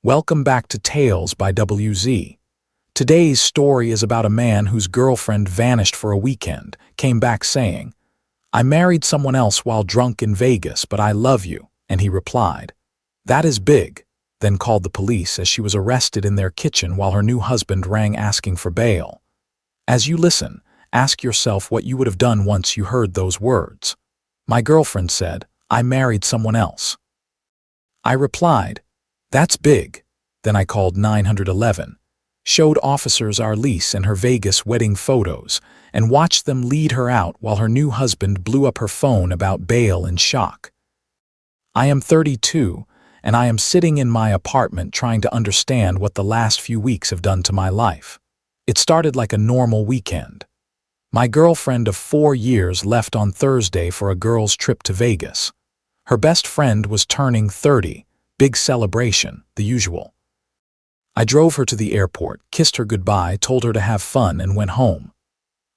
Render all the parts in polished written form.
Welcome back to Tales by WZ. Today's story is about a man whose girlfriend vanished for a weekend, came back saying, "I married someone else while drunk in Vegas, but I love you," and he replied, "That is big," then called the police as she was arrested in their kitchen while her new husband rang asking for bail. As you listen, ask yourself what you would have done once you heard those words. My girlfriend said, "I married someone else." I replied, "That's big." Then I called 911, showed officers our lease and her Vegas wedding photos, and watched them lead her out while her new husband blew up her phone about bail in shock. I am 32, and I am sitting in my apartment trying to understand what the last few weeks have done to my life. It started like a normal weekend. My girlfriend of 4 years left on Thursday for a girls' trip to Vegas. Her best friend was turning 30, big celebration, the usual. I drove her to the airport, kissed her goodbye, told her to have fun, and went home.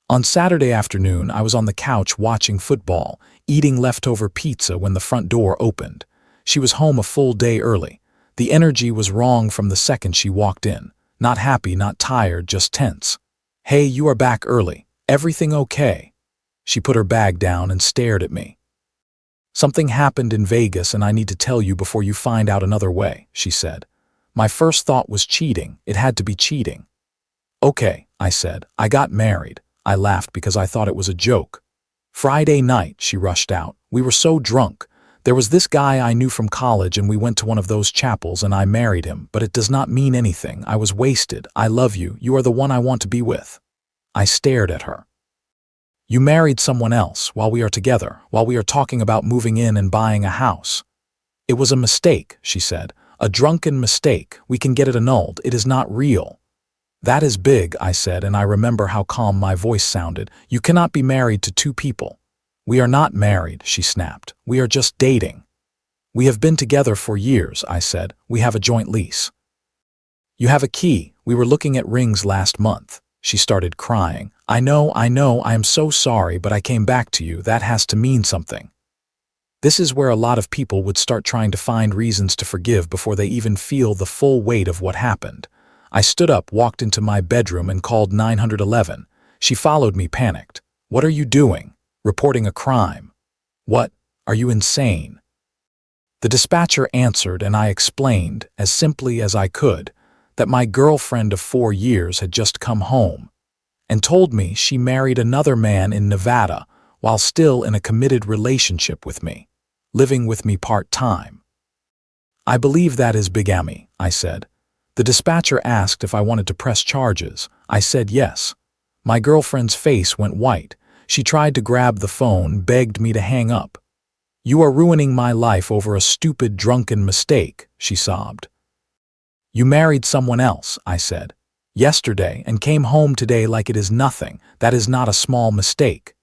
On Saturday afternoon, I was on the couch watching football, eating leftover pizza when the front door opened. She was home a full day early. The energy was wrong from the second she walked in. Not happy, not tired, just tense. "Hey, you are back early. Everything okay?" She put her bag down and stared at me. "Something happened in Vegas and I need to tell you before you find out another way," she said. My first thought was cheating. It had to be cheating. "Okay," I said. "I got married." I laughed because I thought it was a joke. "Friday night," she rushed out. "We were so drunk. There was this guy I knew from college and we went to one of those chapels and I married him, but it does not mean anything. I was wasted. I love you. You are the one I want to be with." I stared at her. "You married someone else while we are together, while we are talking about moving in and buying a house." "It was a mistake," she said. "A drunken mistake. We can get it annulled. It is not real." "That is big," I said, and I remember how calm my voice sounded. "You cannot be married to two people." "We are not married," she snapped. "We are just dating." "We have been together for years," I said. "We have a joint lease." "You have a key. We were looking at rings last month." She started crying. I know, I am so sorry, but I came back to you. That has to mean something." This is where a lot of people would start trying to find reasons to forgive before they even feel the full weight of what happened. I stood up, walked into my bedroom, and called 911. She followed me, panicked. "What are you doing?" "Reporting a crime." "What? Are you insane?" The dispatcher answered, and I explained, as simply as I could, that my girlfriend of 4 years had just come home and told me she married another man in Nevada while still in a committed relationship with me, living with me part-time. "I believe that is bigamy," I said. The dispatcher asked if I wanted to press charges. I said yes. My girlfriend's face went white. She tried to grab the phone, begged me to hang up. "You are ruining my life over a stupid drunken mistake," she sobbed. "You married someone else," I said, "yesterday and came home today like it is nothing. That is not a small mistake."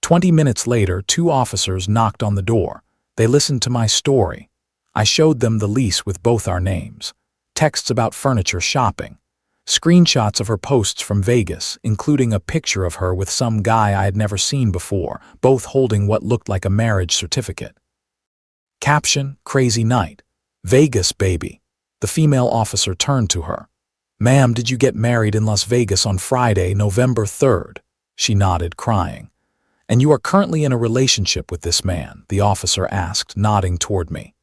20 minutes later, 2 officers knocked on the door. They listened to my story. I showed them the lease with both our names, texts about furniture shopping, screenshots of her posts from Vegas, including a picture of her with some guy I had never seen before, both holding what looked like a marriage certificate. Caption: "Crazy night. Vegas, baby." The female officer turned to her. "Ma'am, did you get married in Las Vegas on Friday, November 3rd? She nodded, crying. "And you are currently in a relationship with this man?" the officer asked, nodding toward me.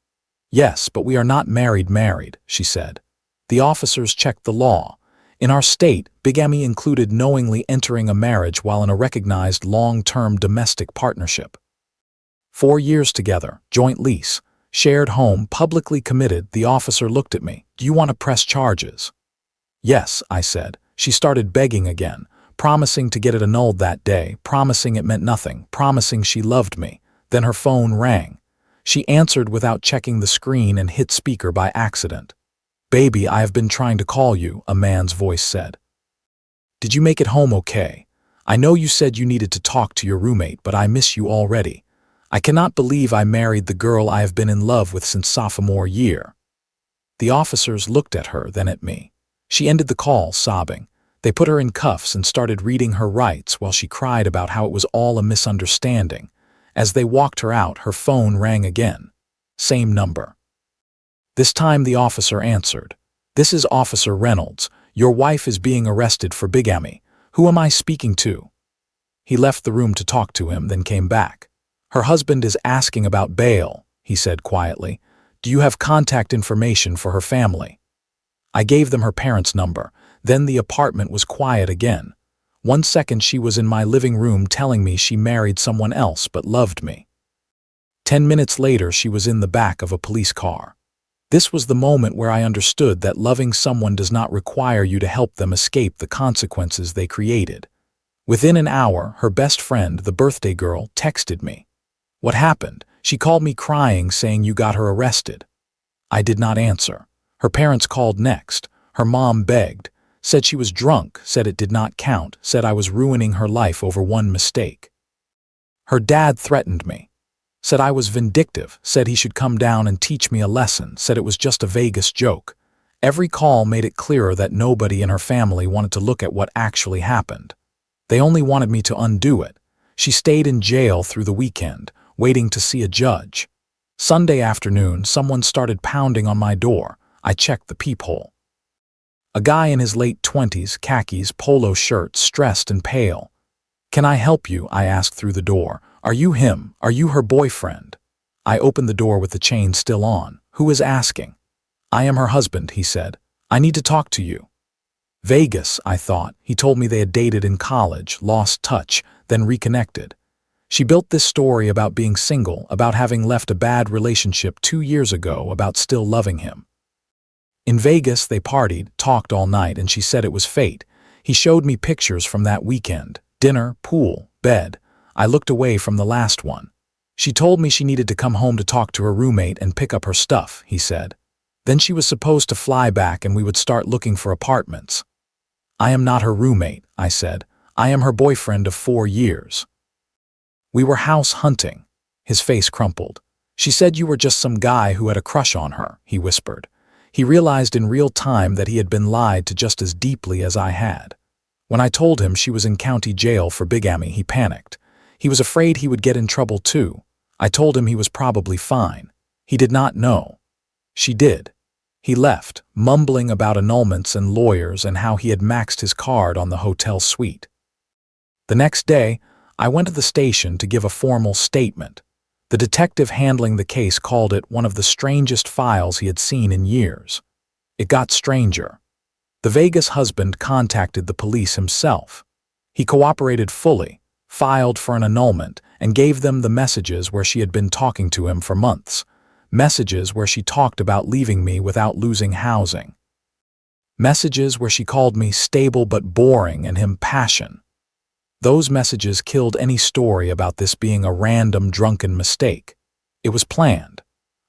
"Yes, but we are not married," she said. The officers checked the law. In our state, bigamy included knowingly entering a marriage while in a recognized long-term domestic partnership. 4 years together, joint lease, shared home, publicly committed. The officer looked at me. "Do you want to press charges?" "Yes," I said. She started begging again, promising to get it annulled that day, promising it meant nothing, promising she loved me. Then her phone rang. She answered without checking the screen and hit speaker by accident. "Baby, I have been trying to call you," a man's voice said. "Did you make it home okay? I know you said you needed to talk to your roommate, but I miss you already. I cannot believe I married the girl I have been in love with since sophomore year." The officers looked at her, then at me. She ended the call, sobbing. They put her in cuffs and started reading her rights while she cried about how it was all a misunderstanding. As they walked her out, her phone rang again. Same number. This time the officer answered, "This is Officer Reynolds. Your wife is being arrested for bigamy. Who am I speaking to?" He left the room to talk to him, then came back. "Her husband is asking about bail," he said quietly. "Do you have contact information for her family?" I gave them her parents' number. Then the apartment was quiet again. 1 second she was in my living room telling me she married someone else but loved me. 10 minutes later she was in the back of a police car. This was the moment where I understood that loving someone does not require you to help them escape the consequences they created. Within an hour, her best friend, the birthday girl, texted me. "What happened?" She called me crying, saying you got her arrested. I did not answer. Her parents called next. Her mom begged, said she was drunk, said it did not count, said I was ruining her life over one mistake. Her dad threatened me, said I was vindictive, said he should come down and teach me a lesson, said it was just a Vegas joke. Every call made it clearer that nobody in her family wanted to look at what actually happened. They only wanted me to undo it. She stayed in jail through the weekend, waiting to see a judge. Sunday afternoon, someone started pounding on my door. I checked the peephole. A guy in his late 20s, khakis, polo shirt, stressed and pale. "Can I help you?" I asked through the door. "Are you him? Are you her boyfriend?" I opened the door with the chain still on. "Who is asking?" "I am her husband," he said. "I need to talk to you." Vegas, I thought. He told me they had dated in college, lost touch, then reconnected. She built this story about being single, about having left a bad relationship 2 years ago, about still loving him. In Vegas, they partied, talked all night, and she said it was fate. He showed me pictures from that weekend. Dinner, pool, bed. I looked away from the last one. She told me she needed to come home to talk to her roommate and pick up her stuff, he said. Then she was supposed to fly back and we would start looking for apartments. "I am not her roommate," I said. "I am her boyfriend of 4 years. We were house hunting." His face crumpled. "She said you were just some guy who had a crush on her," he whispered. He realized in real time that he had been lied to just as deeply as I had. When I told him she was in county jail for bigamy, he panicked. He was afraid he would get in trouble too. I told him he was probably fine. He did not know. She did. He left, mumbling about annulments and lawyers and how he had maxed his card on the hotel suite. The next day, I went to the station to give a formal statement. The detective handling the case called it one of the strangest files he had seen in years. It got stranger. The Vegas husband contacted the police himself. He cooperated fully, filed for an annulment, and gave them the messages where she had been talking to him for months. Messages where she talked about leaving me without losing housing. Messages where she called me stable but boring and him passion. Those messages killed any story about this being a random drunken mistake. It was planned.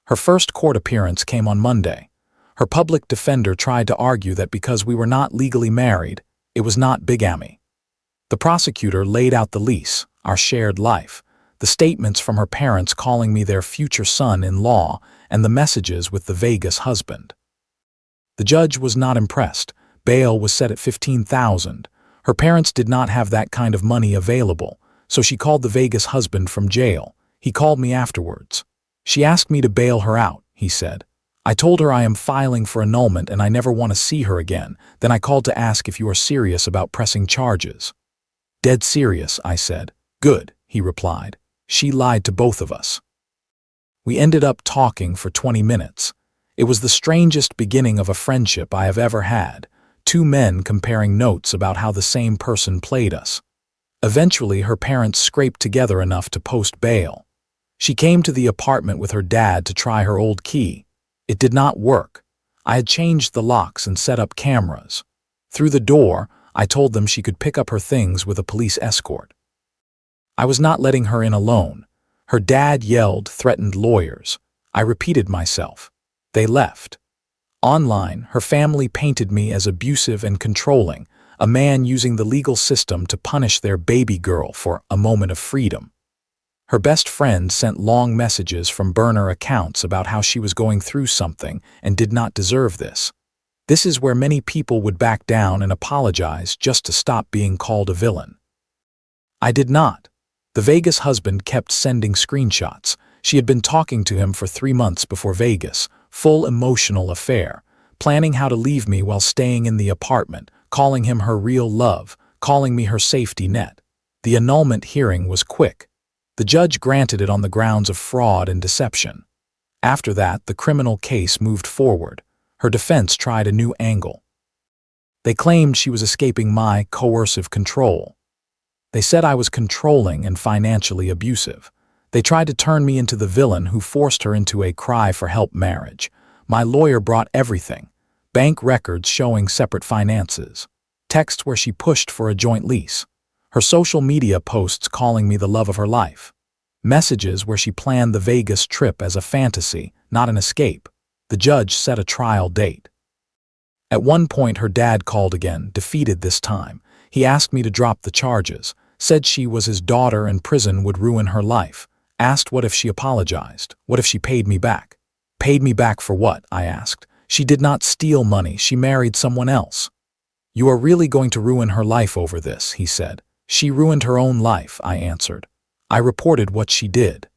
Her first court appearance came on Monday. Her public defender tried to argue that because we were not legally married, it was not bigamy. The prosecutor laid out the lease, our shared life, the statements from her parents calling me their future son-in-law, and the messages with the Vegas husband. The judge was not impressed. Bail was set at $15,000. Her parents did not have that kind of money available, so she called the Vegas husband from jail. He called me afterwards. "She asked me to bail her out," he said. "I told her I am filing for annulment and I never want to see her again. Then I called to ask if you are serious about pressing charges." "Dead serious," I said. "Good," he replied. "She lied to both of us." We ended up talking for 20 minutes. It was the strangest beginning of a friendship I have ever had. 2 men comparing notes about how the same person played us. Eventually, her parents scraped together enough to post bail. She came to the apartment with her dad to try her old key. It did not work. I had changed the locks and set up cameras. Through the door, I told them she could pick up her things with a police escort. I was not letting her in alone. Her dad yelled, threatened lawyers. I repeated myself. They left. Online, her family painted me as abusive and controlling, a man using the legal system to punish their baby girl for a moment of freedom. Her best friend sent long messages from burner accounts about how she was going through something and did not deserve this. This is where many people would back down and apologize just to stop being called a villain. I did not. The Vegas husband kept sending screenshots. She had been talking to him for 3 months before Vegas, full emotional affair, planning how to leave me while staying in the apartment, calling him her real love, calling me her safety net. The annulment hearing was quick. The judge granted it on the grounds of fraud and deception. After that, the criminal case moved forward. Her defense tried a new angle. They claimed she was escaping my coercive control. They said I was controlling and financially abusive. They tried to turn me into the villain who forced her into a cry-for-help marriage. My lawyer brought everything: bank records showing separate finances, texts where she pushed for a joint lease, her social media posts calling me the love of her life, messages where she planned the Vegas trip as a fantasy, not an escape. The judge set a trial date. At one point, her dad called again, defeated this time. He asked me to drop the charges, said she was his daughter and prison would ruin her life, asked what if she apologized, what if she paid me back. Paid me back for what? I asked. She did not steal money, she married someone else. You are really going to ruin her life over this, he said. She ruined her own life, I answered. I reported what she did.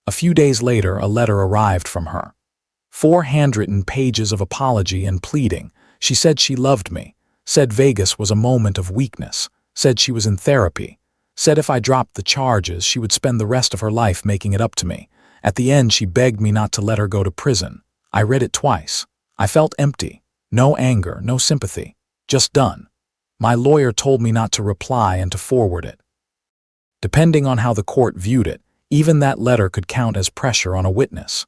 A few days later, a letter arrived from her. 4 handwritten pages of apology and pleading. She said she loved me, said Vegas was a moment of weakness, said she was in therapy, said if I dropped the charges, she would spend the rest of her life making it up to me. At the end, she begged me not to let her go to prison. I read it twice. I felt empty. No anger, no sympathy. Just done. My lawyer told me not to reply and to forward it. Depending on how the court viewed it, even that letter could count as pressure on a witness.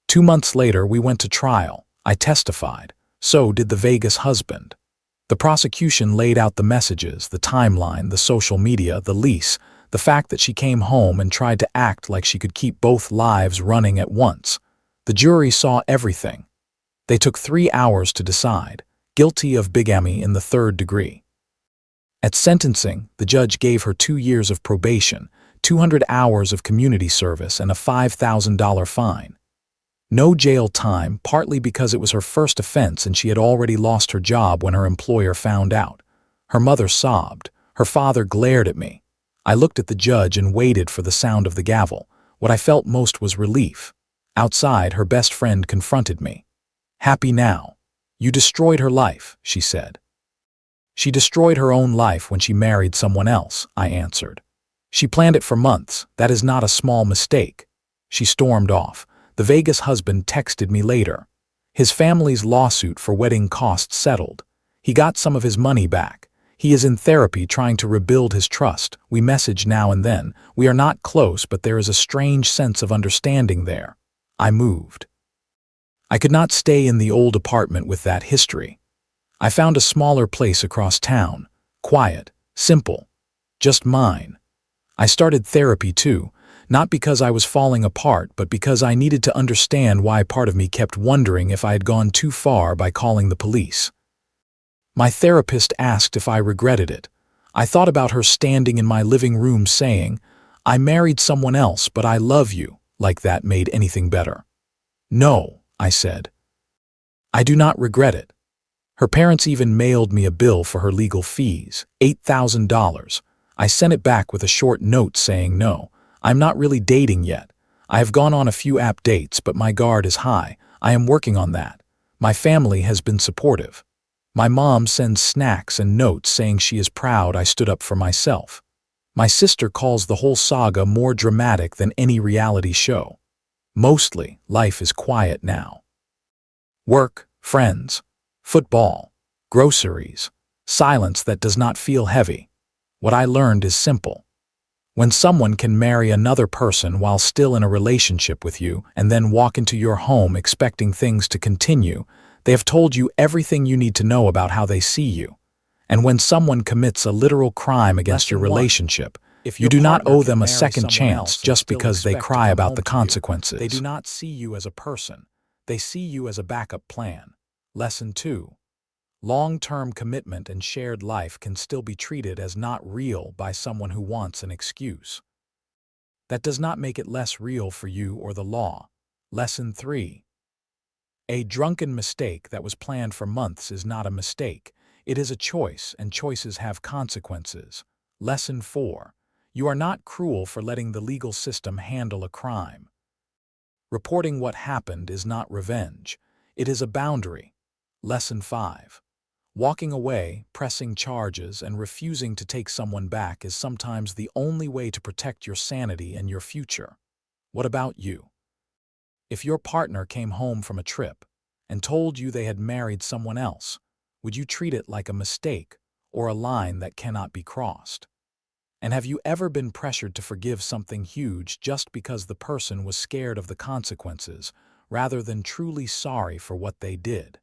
2 months later, we went to trial. I testified. So did the Vegas husband. The prosecution laid out the messages, the timeline, the social media, the lease, the fact that she came home and tried to act like she could keep both lives running at once. The jury saw everything. They took 3 hours to decide, guilty of bigamy in the 3rd degree. At sentencing, the judge gave her 2 years of probation, 200 hours of community service, and a $5,000 fine. No jail time, partly because it was her first offense and she had already lost her job when her employer found out. Her mother sobbed. Her father glared at me. I looked at the judge and waited for the sound of the gavel. What I felt most was relief. Outside, her best friend confronted me. "Happy now? You destroyed her life," she said. "She destroyed her own life when she married someone else," I answered. "She planned it for months. That is not a small mistake." She stormed off. The Vegas husband texted me later. His family's lawsuit for wedding costs settled. He got some of his money back. He is in therapy trying to rebuild his trust. We message now and then. We are not close, but there is a strange sense of understanding there. I moved. I could not stay in the old apartment with that history. I found a smaller place across town. Quiet, simple, just mine. I started therapy too. Not because I was falling apart, but because I needed to understand why part of me kept wondering if I had gone too far by calling the police. My therapist asked if I regretted it. I thought about her standing in my living room saying, "I married someone else, but I love you," like that made anything better. "No," I said. "I do not regret it." Her parents even mailed me a bill for her legal fees, $8,000. I sent it back with a short note saying no. I'm not really dating yet. I have gone on a few app dates, but my guard is high. I am working on that. My family has been supportive. My mom sends snacks and notes saying she is proud I stood up for myself. My sister calls the whole saga more dramatic than any reality show. Mostly, life is quiet now. Work, friends, football, groceries, silence that does not feel heavy. What I learned is simple. When someone can marry another person while still in a relationship with you and then walk into your home expecting things to continue, they have told you everything you need to know about how they see you. And when someone commits a literal crime against your relationship, you do not owe them a second chance just because they cry about the consequences. They do not see you as a person. They see you as a backup plan. Lesson 2. Long-term commitment and shared life can still be treated as not real by someone who wants an excuse. That does not make it less real for you or the law. Lesson 3. A drunken mistake that was planned for months is not a mistake. It is a choice, and choices have consequences. Lesson 4. You are not cruel for letting the legal system handle a crime. Reporting what happened is not revenge. It is a boundary. Lesson 5. Walking away, pressing charges, and refusing to take someone back is sometimes the only way to protect your sanity and your future. What about you? If your partner came home from a trip and told you they had married someone else, would you treat it like a mistake or a line that cannot be crossed? And have you ever been pressured to forgive something huge just because the person was scared of the consequences rather than truly sorry for what they did?